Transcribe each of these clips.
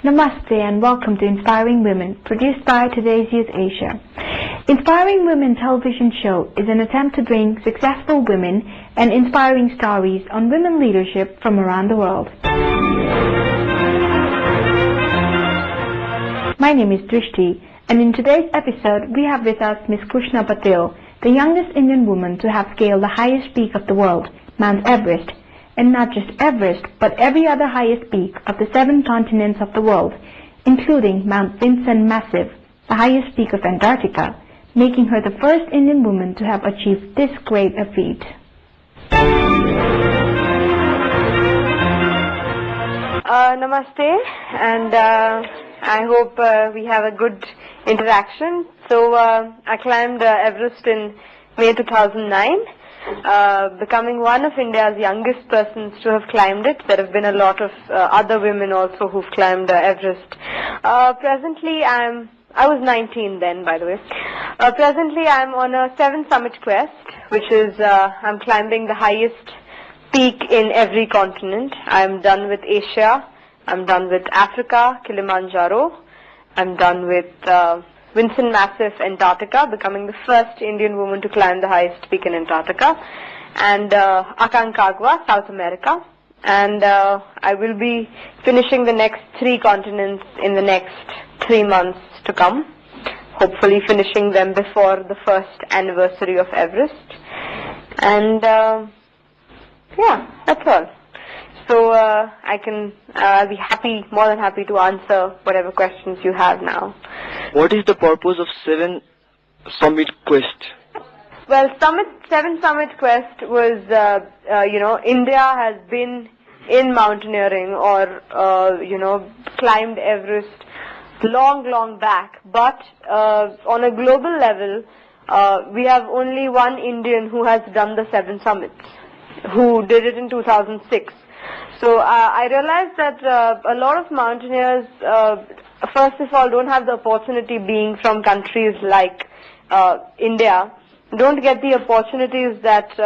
Namaste and welcome to Inspiring Women, produced by Today's Youth Asia. Inspiring Women television show is an attempt to bring successful women and inspiring stories on women leadership from around the world. My name is Drishti, and in today's episode we have with us Miss Krushnaa Patil, the youngest Indian woman to have scaled the highest peak of the world, Mount Everest. And not just Everest, but every other highest peak of the 7 continents of the world, including Mount Vinson Massif, the highest peak of Antarctica, making her the first Indian woman to have achieved this great a feat. Namaste, and I hope we have a good interaction. So I climbed Everest in May 2009. Becoming one of India's youngest persons to have climbed it. There have been a lot of other women also who've climbed Everest. Presently, I was 19 then, by the way. Presently, I'm on a 7-summit quest, which is I'm climbing the highest peak in every continent. I'm done with Asia. I'm done with Africa, Kilimanjaro. I'm done with Vinson Massif, Antarctica, becoming the first Indian woman to climb the highest peak in Antarctica, and Aconcagua, South America. And I will be finishing the next 3 continents in the next 3 months to come, hopefully finishing them before the first anniversary of Everest. And yeah, that's all. So I'll be more than happy to answer whatever questions you have now. What is the purpose of 7-summit quest? Well, 7-summit quest was, India has been in mountaineering or, climbed Everest long back. But on a global level, we have only one Indian who has done the 7 summits, who did it in 2006. So I realized that a lot of mountaineers, first of all, don't have the opportunity, being from countries like India, don't get the opportunities that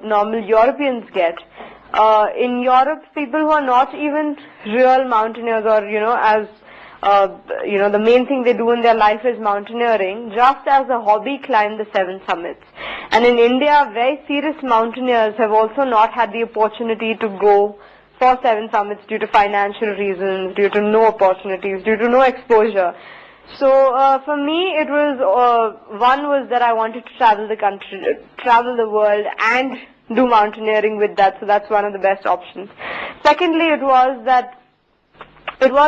normal Europeans get. In Europe, people who are not even real mountaineers or, the main thing they do in their life is mountaineering, just as a hobby climb the 7 summits. And in India, very serious mountaineers have also not had the opportunity to go for 7 summits due to financial reasons, due to no opportunities, due to no exposure. So for me, it was one was that I wanted to travel the country, travel the world, and do mountaineering with that. So that's one of the best options. Secondly, it was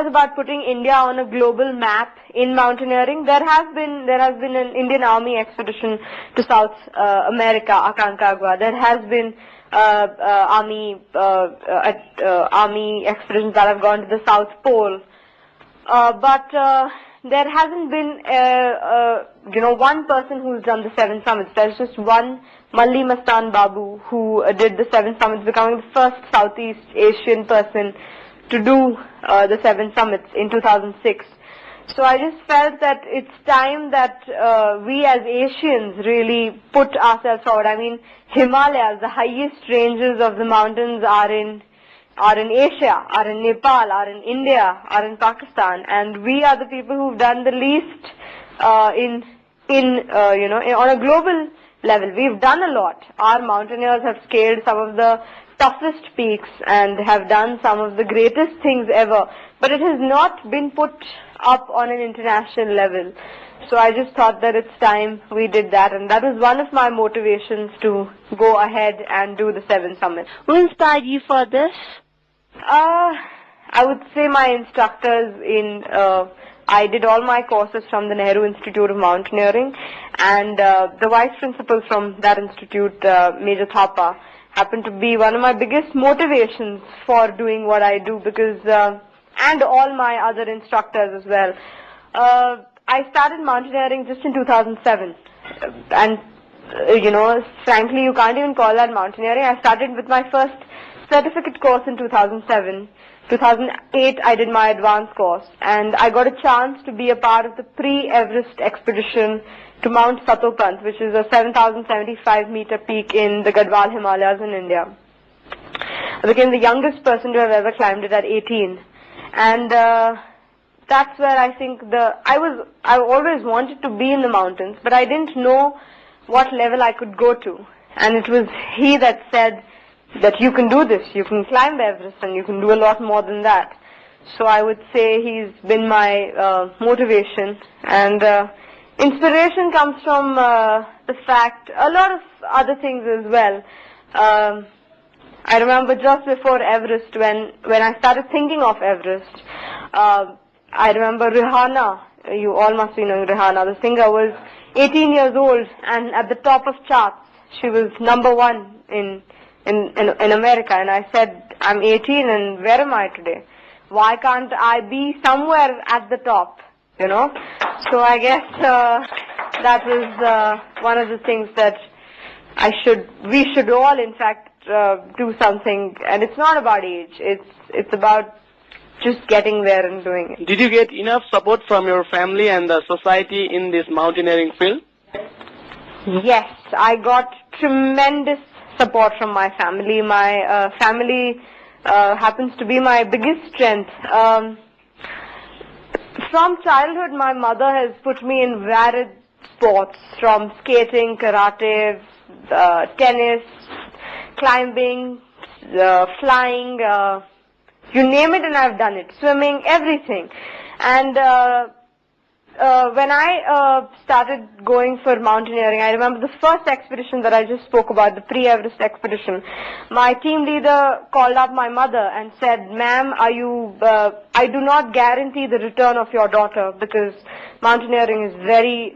about putting India on a global map in mountaineering. There has been an Indian Army expedition to South America, Aconcagua. There has been army expeditions that have gone to the South Pole, but there hasn't been one person who's done the 7 summits. There's just one, Malli Mastan Babu, who did the 7 summits, becoming the first Southeast Asian person to do the 7 summits in 2006. So I just felt that it's time that we as Asians really put ourselves forward. I mean, Himalayas, the highest ranges of the mountains are in Asia, are in Nepal, are in India, are in Pakistan, and we are the people who've done the least on a global level. We've done a lot. Our mountaineers have scaled some of the toughest peaks and have done some of the greatest things ever, but it has not been put up on an international level. So I just thought that it's time we did that, and that was one of my motivations to go ahead and do the 7 summits. Who inspired you for this? I would say my instructors I did all my courses from the Nehru Institute of Mountaineering, and the vice principal from that institute, Major Thapa, happened to be one of my biggest motivations for doing what I do, because and all my other instructors as well. I started mountaineering just in 2007, and frankly, you can't even call that mountaineering. I started with my first certificate course in 2007, 2008 I did my advanced course, and I got a chance to be a part of the pre-Everest expedition to Mount Satopant, which is a 7,075 meter peak in the Gadwal Himalayas in India. I became the youngest person to have ever climbed it at 18, and that's where I think I always wanted to be in the mountains, but I didn't know what level I could go to, and it was he that said that you can do this, you can climb Everest, and you can do a lot more than that. So I would say he's been my motivation, and inspiration comes from the fact, a lot of other things as well. I remember just before Everest, when I started thinking of Everest, I remember Rihanna, you all must be knowing Rihanna, the singer, was 18 years old, and at the top of charts, she was #1 in America, and I said, I'm 18 and where am I today? Why can't I be somewhere at the top, you know? So I guess that was one of the things that we should all in fact do something, and it's not about age, it's about just getting there and doing it. Did you get enough support from your family and the society in this mountaineering field? Yes, I got tremendous support from my family. My family happens to be my biggest strength. From childhood, my mother has put me in varied sports, from skating, karate, tennis, climbing, flying, you name it and I've done it, swimming, everything. And when I started going for mountaineering, I remember the first expedition that I just spoke about, the pre-Everest expedition. My team leader called up my mother and said, "Ma'am, I do not guarantee the return of your daughter because mountaineering is very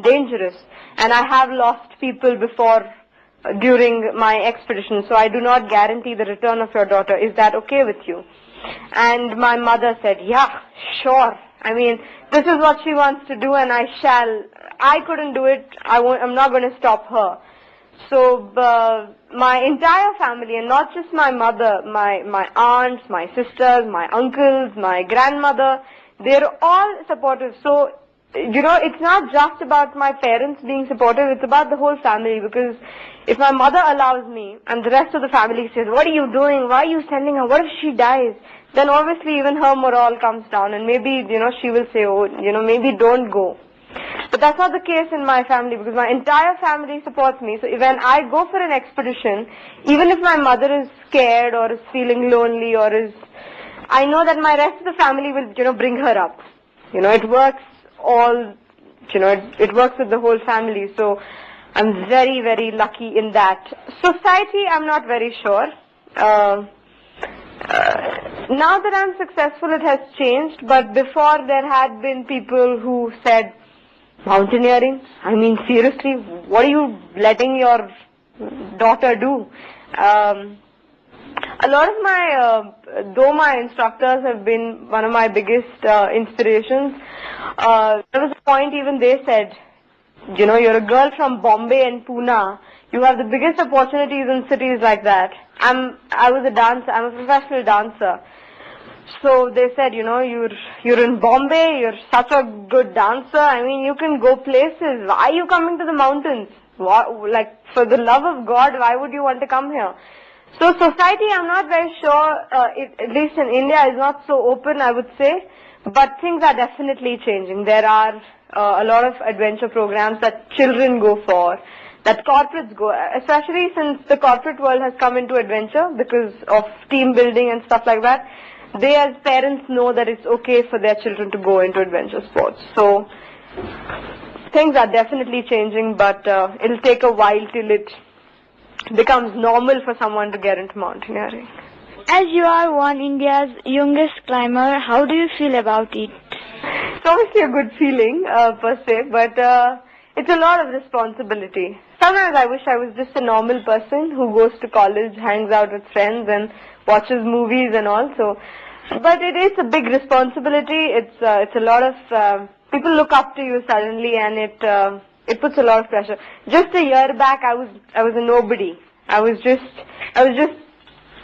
dangerous, and I have lost people before during my expedition, so I do not guarantee the return of your daughter. Is that okay with you?" And my mother said, "Yeah, sure. I mean, this is what she wants to do, and I shall. I couldn't do it. I'm not going to stop her." So my entire family, and not just my mother, my aunts, my sisters, my uncles, my grandmother, they're all supportive. So, you know, it's not just about my parents being supportive, it's about the whole family, because if my mother allows me and the rest of the family says, "What are you doing? Why are you sending her? What if she dies?" then obviously even her morale comes down, and maybe, you know, she will say, "Oh, you know, maybe don't go." But that's not the case in my family, because my entire family supports me. So when I go for an expedition, even if my mother is scared or is feeling lonely or I know that my rest of the family will, you know, bring her up. You know, it works it works with the whole family. So I'm very, very lucky in that. Society, I'm not very sure. Now that I'm successful, it has changed, but before there had been people who said, "Mountaineering? I mean, seriously, what are you letting your daughter do?" A lot of though my instructors have been one of my biggest inspirations, there was a point even they said, "You know, you're a girl from Bombay and Pune. You have the biggest opportunities in cities like that." I was a dancer. I'm a professional dancer. So they said, "You know, you're in Bombay. You're such a good dancer. I mean, you can go places. Why are you coming to the mountains? Like, for the love of God, why would you want to come here?" So society, I'm not very sure, at least in India, is not so open, I would say. But things are definitely changing. There are a lot of adventure programs that children go for, that corporates go, especially since the corporate world has come into adventure because of team building and stuff like that. They as parents know that it's okay for their children to go into adventure sports. So things are definitely changing, but it'll take a while till it becomes normal for someone to get into mountaineering. As you are one India's youngest climber, how do you feel about it? It's obviously a good feeling, per se, but it's a lot of responsibility. Sometimes I wish I was just a normal person who goes to college, hangs out with friends, and watches movies and all. So, but it is a big responsibility. It's a lot of people look up to you suddenly, and it puts a lot of pressure. Just a year back, I was a nobody. I was just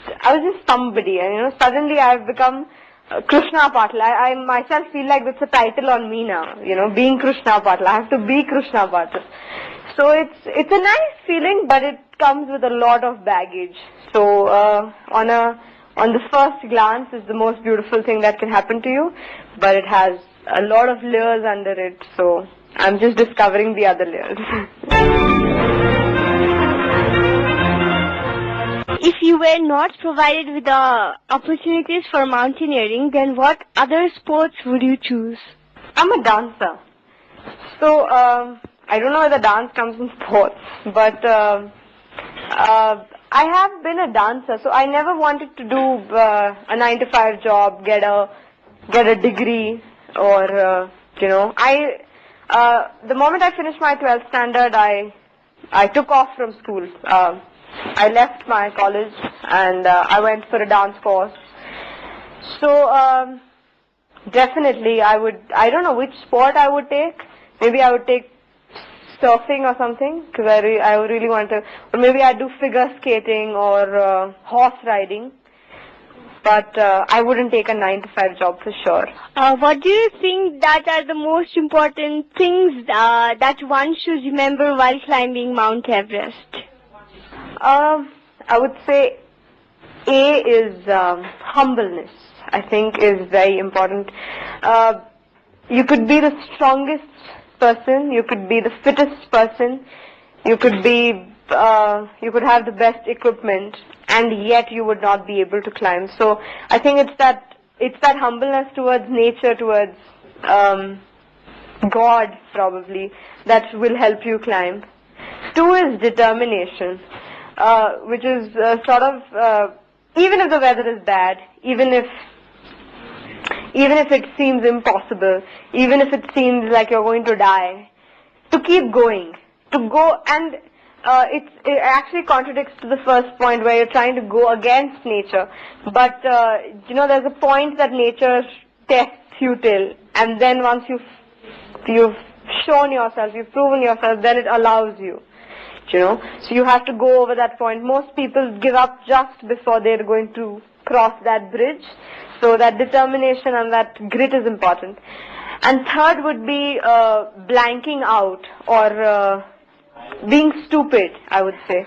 just somebody, and suddenly I've become Krushnaa Patil. I myself feel like it's a title on me now, being Krushnaa Patil. I have to be Krushnaa Patil. So it's a nice feeling, but it comes with a lot of baggage. So on the first glance, it's the most beautiful thing that can happen to you, but it has a lot of layers under it. So I'm just discovering the other layers. If you were not provided with the opportunities for mountaineering, then what other sports would you choose? I'm a dancer. So I don't know whether dance comes in sports, but I have been a dancer. So I never wanted to do a 9-to-5 job, get a degree, or the moment I finished my 12th standard, I took off from school. I left my college and I went for a dance course. So definitely I don't know which sport I would take. Maybe I would take surfing or something, because I really want to, or maybe I'd do figure skating or horse riding. But I wouldn't take a 9-to-5 job for sure. What do you think that are the most important things that one should remember while climbing Mount Everest? I would say A is humbleness. I think is very important. You could be the strongest person, you could be the fittest person, you could have the best equipment, and yet you would not be able to climb. So I think it's that humbleness towards nature, towards God probably, that will help you climb. 2 is determination, which is sort of even if the weather is bad, even if it seems impossible, even if it seems like you're going to die, to keep going, to go. And it actually contradicts to the first point where you're trying to go against nature. But there's a point that nature tests you till, and then once you've shown yourself, you've proven yourself, then it allows you. So you have to go over that point. Most people give up just before they're going to cross that bridge. So that determination and that grit is important. And 3rd would be blanking out, or being stupid, I would say,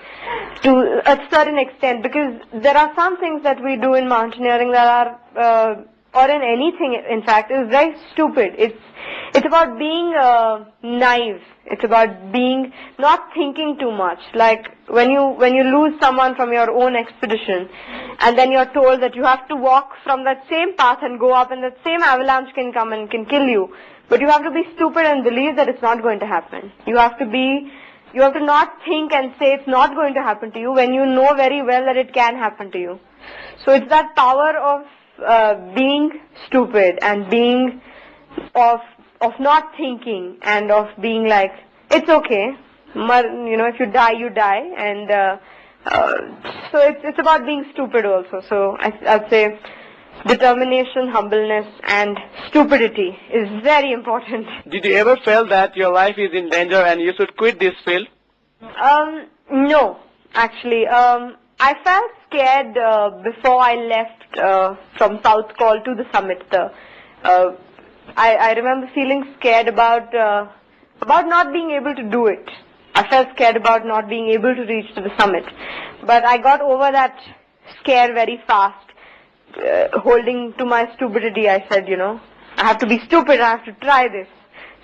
to a certain extent, because there are some things that we do in mountaineering that are, or in anything, in fact, is very stupid. It's about being naive. It's about being not thinking too much. Like when you lose someone from your own expedition, and then you're told that you have to walk from that same path and go up, and that same avalanche can come and can kill you. But you have to be stupid and believe that it's not going to happen. You have to not think and say it's not going to happen to you when you know very well that it can happen to you. So it's that power of being stupid and being of not thinking, and of being like, it's okay, if you die, you die. And so it's about being stupid also. So I'd say determination, humbleness, and stupidity is very important. Did you ever feel that your life is in danger and you should quit this field? No, actually. I felt scared before I left from South Col to the summit. I remember feeling scared about not being able to do it. I felt scared about not being able to reach to the summit. But I got over that scare very fast. Holding to my stupidity, I said, I have to be stupid, I have to try this.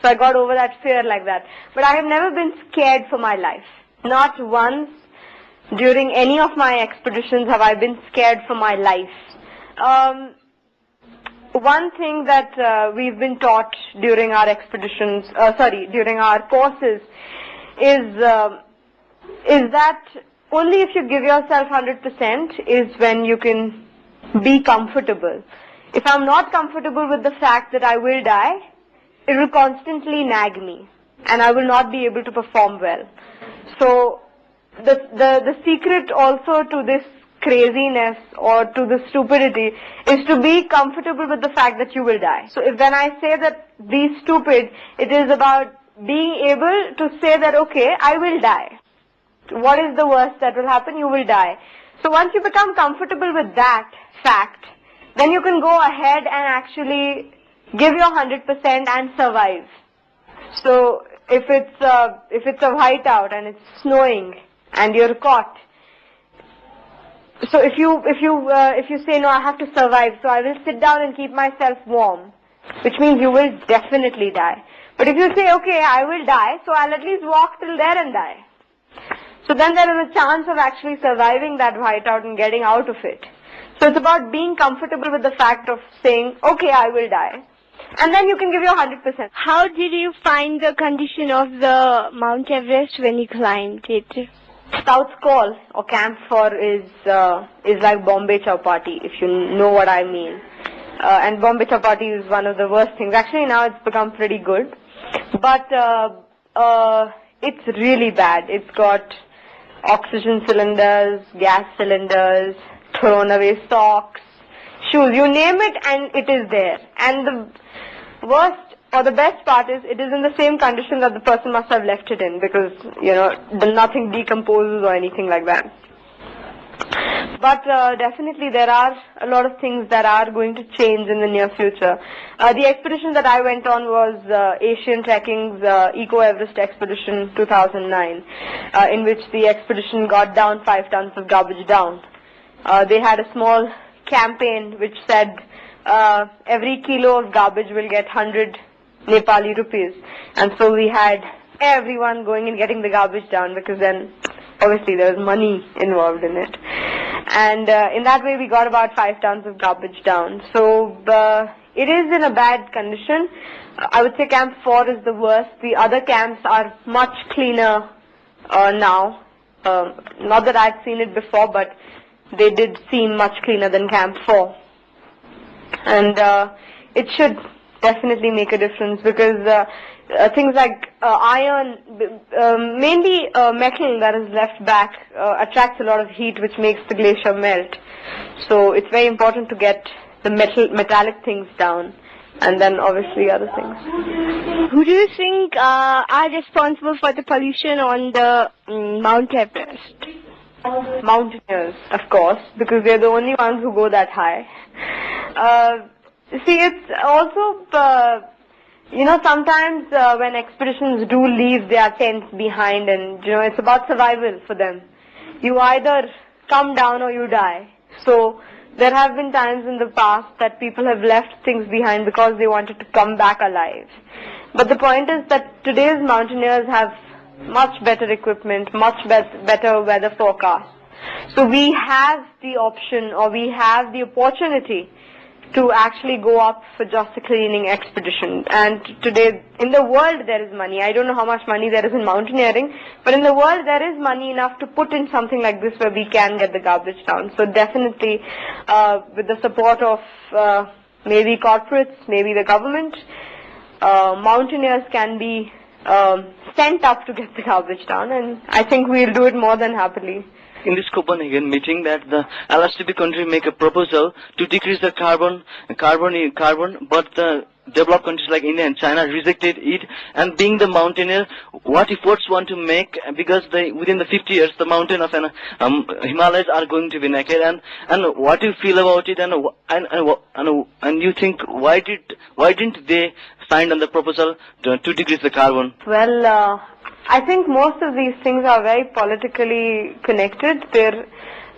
So I got over that fear like that. But I have never been scared for my life. Not once during any of my expeditions have I been scared for my life. One thing that we've been taught during our expeditions, during our courses, is that only if you give yourself 100% is when you can be comfortable. If I'm not comfortable with the fact that I will die, it will constantly nag me, and I will not be able to perform well. So the secret also to this craziness or to the stupidity is to be comfortable with the fact that you will die. So when I say that be stupid, it is about being able to say that, okay, I will die. What is the worst that will happen? You will die. So once you become comfortable with that fact, then you can go ahead and actually give your 100% and survive. So if it's a whiteout and it's snowing and you're caught, so if you say no, I have to survive, so I will sit down and keep myself warm, which means you will definitely die. But if you say, okay, I will die, so I'll at least walk till there and die. So then there is a chance of actually surviving that whiteout and getting out of it. So it's about being comfortable with the fact of saying, okay, I will die. And then you can give your 100%. How did you find the condition of the Mount Everest when you climbed it? Scout's Call or Camp 4 is like Bombay Chowpatty, if you know what I mean. And Bombay Chowpatty is one of the worst things. Actually now it's become pretty good. But it's really bad. It's got oxygen cylinders, gas cylinders, thrown away socks, shoes, you name it and it is there. And the worst or the best part is it is in the same condition that the person must have left it in, because, nothing decomposes or anything like that. But definitely there are a lot of things that are going to change in the near future. The expedition that I went on was Asian Trekking's Eco Everest Expedition 2009, in which the expedition got down 5 tons of garbage down. They had a small campaign which said every kilo of garbage will get 100 Nepali rupees. And so we had everyone going and getting the garbage down, because then obviously there was money involved in it. And in that way we got about 5 tons of garbage down. So it is in a bad condition. I would say Camp 4 is the worst. The other camps are much cleaner now. Not that I'd seen it before, but they did seem much cleaner than Camp 4. And it should definitely make a difference, because things like iron, mainly metal that is left back, attracts a lot of heat, which makes the glacier melt. So it's very important to get the metallic things down, and then obviously other things. Who do you think are responsible for the pollution on the Mount Everest? Mountaineers, of course, because they're the only ones who go that high. See, it's also, sometimes when expeditions do leave their tents behind, and, it's about survival for them. You either come down or you die. So there have been times in the past that people have left things behind because they wanted to come back alive. But the point is that today's mountaineers have much better equipment, much better weather forecasts. So we have the option, or we have the opportunity to actually go up for just a cleaning expedition. And today, in the world, there is money. I don't know how much money there is in mountaineering, but in the world, there is money enough to put in something like this where we can get the garbage down. So definitely, with the support of maybe corporates, maybe the government, mountaineers can be sent up to get the garbage down, and I think we'll do it more than happily. In this Copenhagen meeting, that the LSTP country make a proposal to decrease the carbon, but the developed countries like India and China rejected it. And being the mountaineer, what efforts want to make, because within the 50 years the mountain of Himalayas are going to be naked, and what do you feel about it, and you think why didn't they sign on the proposal to decrease the carbon? Well, I think most of these things are very politically connected.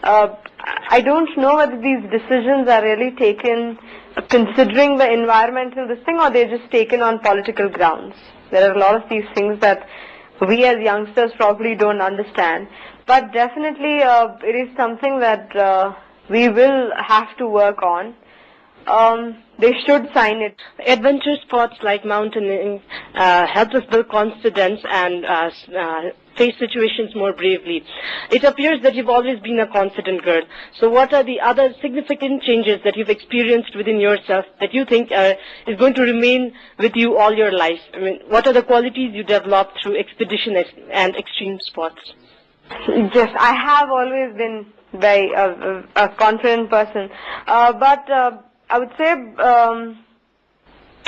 I don't know whether these decisions are really taken considering the environmental thing, or they're just taken on political grounds. There are a lot of these things that we as youngsters probably don't understand. But definitely it is something that we will have to work on. They should sign it. Adventure sports like mountaineering help us build confidence and face situations more bravely. It appears that you've always been a confident girl. So what are the other significant changes that you've experienced within yourself that you think is going to remain with you all your life? I mean, what are the qualities you developed through expedition and extreme sports? Yes, I have always been very a confident person. But I would say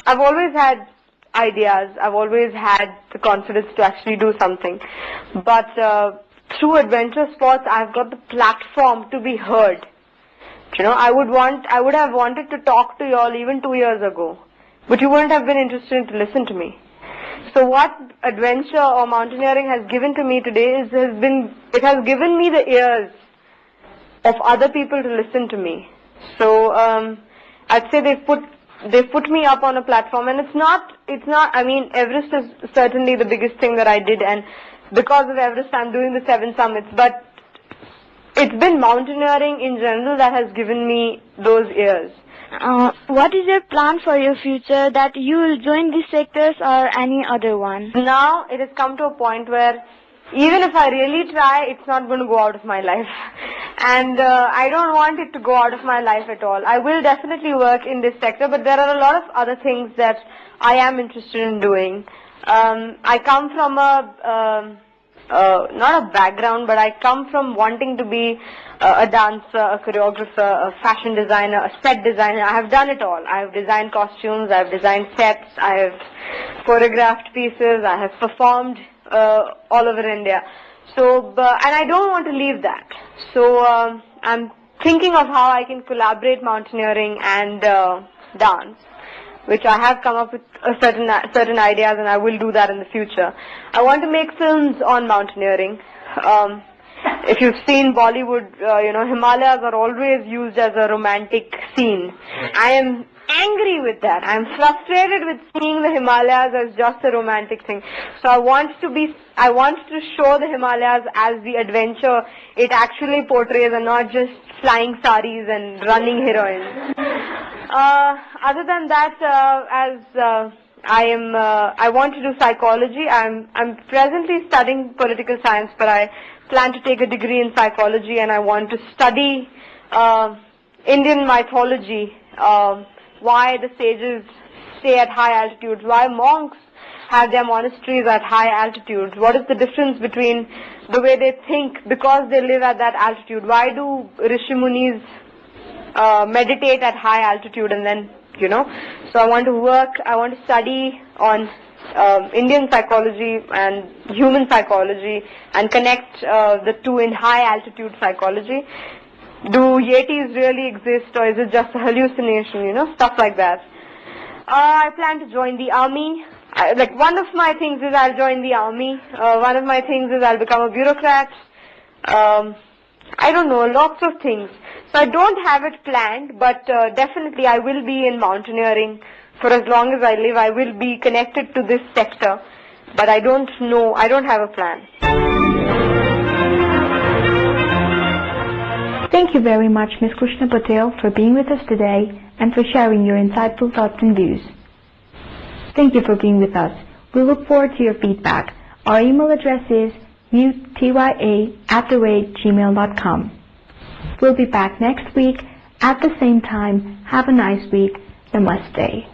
I've always had ideas. I've always had the confidence to actually do something. But through adventure sports, I've got the platform to be heard. You know, I would have wanted to talk to you all even 2 years ago, but you wouldn't have been interested to listen to me. So what adventure or mountaineering has given to me today it has given me the ears of other people to listen to me. So I'd say they've put me up on a platform, and it's not, I mean, Everest is certainly the biggest thing that I did, and because of Everest I'm doing the 7 summits, but it's been mountaineering in general that has given me those ears. What is your plan for your future, that you will join these sectors or any other one? Now it has come to a point where even if I really try, it's not going to go out of my life. And I don't want it to go out of my life at all. I will definitely work in this sector, but there are a lot of other things that I am interested in doing. I come from not a background, but I come from wanting to be a dancer, a choreographer, a fashion designer, a set designer. I have done it all. I have designed costumes, I have designed sets, I have choreographed pieces, I have performed all over India. So, and I don't want to leave that. So I'm thinking of how I can collaborate mountaineering and dance, which I have come up with certain ideas, and I will do that in the future. I want to make films on mountaineering. If you've seen Bollywood, you know, Himalayas are always used as a romantic scene. I am angry with that. I'm frustrated with seeing the Himalayas as just a romantic thing. So I want to show the Himalayas as the adventure it actually portrays, and not just flying saris and running heroines. Other than that, I want to do psychology. I'm presently studying political science, but I plan to take a degree in psychology, and I want to study Indian mythology, why the sages stay at high altitudes, why monks have their monasteries at high altitudes, what is the difference between the way they think because they live at that altitude, why do Rishi Munis meditate at high altitude, and then, you know. So I want to study on Indian psychology and human psychology and connect the two in high altitude psychology. Do Yetis really exist, or is it just a hallucination, you know, stuff like that. I plan to join the army. One of my things is I'll join the army. One of my things is I'll become a bureaucrat. I don't know, lots of things. So I don't have it planned, but definitely I will be in mountaineering for as long as I live. I will be connected to this sector, but I don't know, I don't have a plan. Thank you very much, Ms. Krushnaa Patil, for being with us today and for sharing your insightful thoughts and views. Thank you for being with us. We look forward to your feedback. Our email address is utya@gmail.com. We'll be back next week at the same time. Have a nice week. Namaste.